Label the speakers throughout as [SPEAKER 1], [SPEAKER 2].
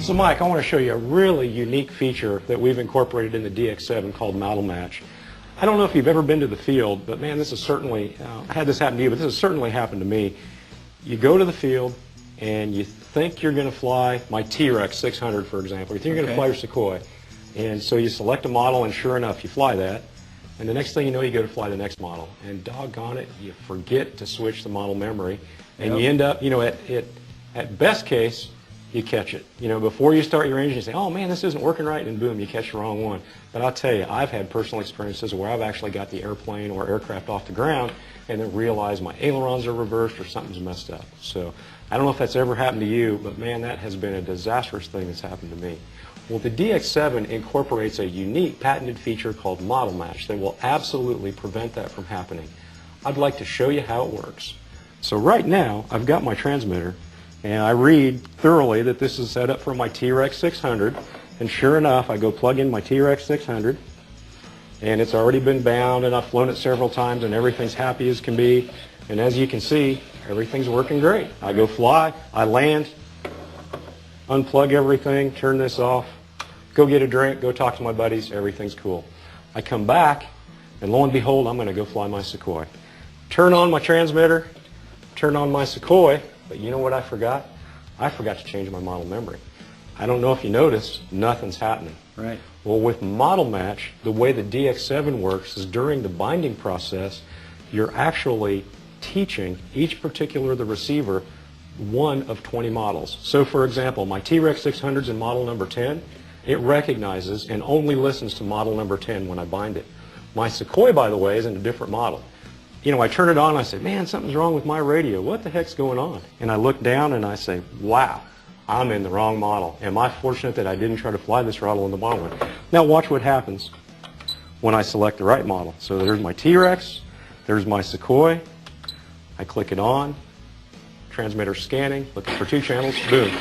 [SPEAKER 1] So Mike, I want to show you a really unique feature that we've incorporated in the DX7 called ModelMatch. I don't know if you've ever been to the field, but man, this is certainly, I had this happen to you, but this has certainly happened to me. You go to the field and you think you're going to fly my T-Rex 600, for example. You think you're going to fly your Sequoia. And so you select a model, and sure enough, you fly that. And the next thing you know, you go to fly the next model. And doggone it, you forget to switch the model memory. And you end up, you know, at best case, you catch it. You know, before you start your engine, you say, oh man, this isn't working right, and boom, you catch the wrong one. But I'll tell you, I've had personal experiences where I've actually got the airplane or aircraft off the ground and then realize my ailerons are reversed or something's messed up. So I don't know if that's ever happened to you, but man, that has been a disastrous thing that's happened to me. Well, the DX7 incorporates a unique patented feature called ModelMatch that will absolutely prevent that from happening. I'd like to show you how it works. So right now, I've got my transmitter, and I read thoroughly that this is set up for my T-Rex 600, and sure enough, I go plug in my T-Rex 600, and it's already been bound, and I've flown it several times, and everything's happy as can be, and as you can see, everything's working great. I go fly, I land, unplug everything, turn this off, go get a drink, go talk to my buddies, everything's cool. I come back, and lo and behold, I'm going to go fly my Sequoia. Turn on my transmitter, turn on my Sequoia, but you know what I forgot? I forgot to change my model memory. I don't know if you noticed, nothing's happening.
[SPEAKER 2] Right.
[SPEAKER 1] Well, with ModelMatch, the way the DX7 works is during the binding process, you're actually teaching each particular the receiver one of 20 models. So for example, my T-Rex 600 is in model number 10. It recognizes and only listens to model number 10 when I bind it. My Sequoia, by the way, is in a different model. You know, I turn it on and I say, man, something's wrong with my radio. What the heck's going on? And I look down and I say, wow, I'm in the wrong model. Am I fortunate that I didn't try to fly this model in the model one? Now watch what happens when I select the right model. So there's my T-Rex, there's my Sequoia. I click it on, transmitter scanning, looking for 2 channels, boom.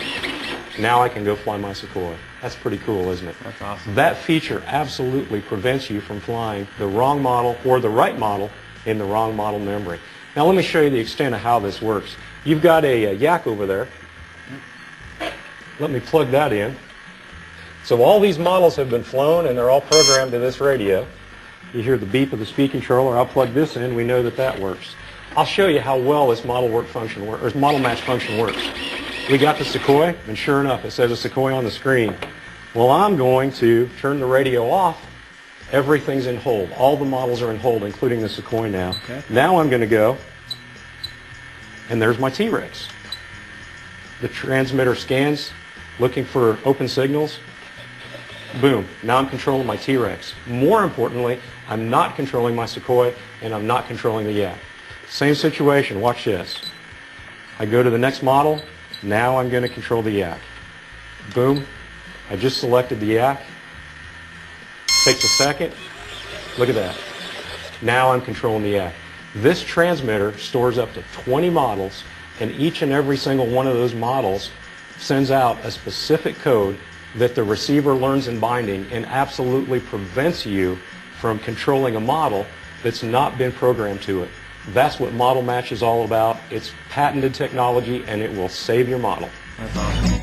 [SPEAKER 1] Now I can go fly my Sequoia. That's pretty cool, isn't it?
[SPEAKER 2] That's awesome.
[SPEAKER 1] That feature absolutely prevents you from flying the wrong model or the right model in the wrong model memory. Now let me show you the extent of how this works. You've got a yak over there. Let me plug that in. So all these models have been flown and they're all programmed to this radio. You hear the beep of the speed controller. I'll plug this in. We know that that works. I'll show you how well this ModelMatch function works. We got the Sequoia, and sure enough, it says a Sequoia on the screen. Well, I'm going to turn the radio off. Everything's in hold. All the models are in hold, including the Sequoia now.
[SPEAKER 2] Okay.
[SPEAKER 1] Now I'm going to go, and there's my T-Rex. The transmitter scans, looking for open signals. Boom. Now I'm controlling my T-Rex. More importantly, I'm not controlling my Sequoia, and I'm not controlling the yak. Same situation. Watch this. I go to the next model. Now I'm going to control the yak. Boom. I just selected the yak. Takes a second. Look at that. Now I'm controlling the yak. This transmitter stores up to 20 models, and each and every single one of those models sends out a specific code that the receiver learns in binding and absolutely prevents you from controlling a model that's not been programmed to it. That's what ModelMatch is all about. It's patented technology, and it will save your model.
[SPEAKER 2] That's awesome.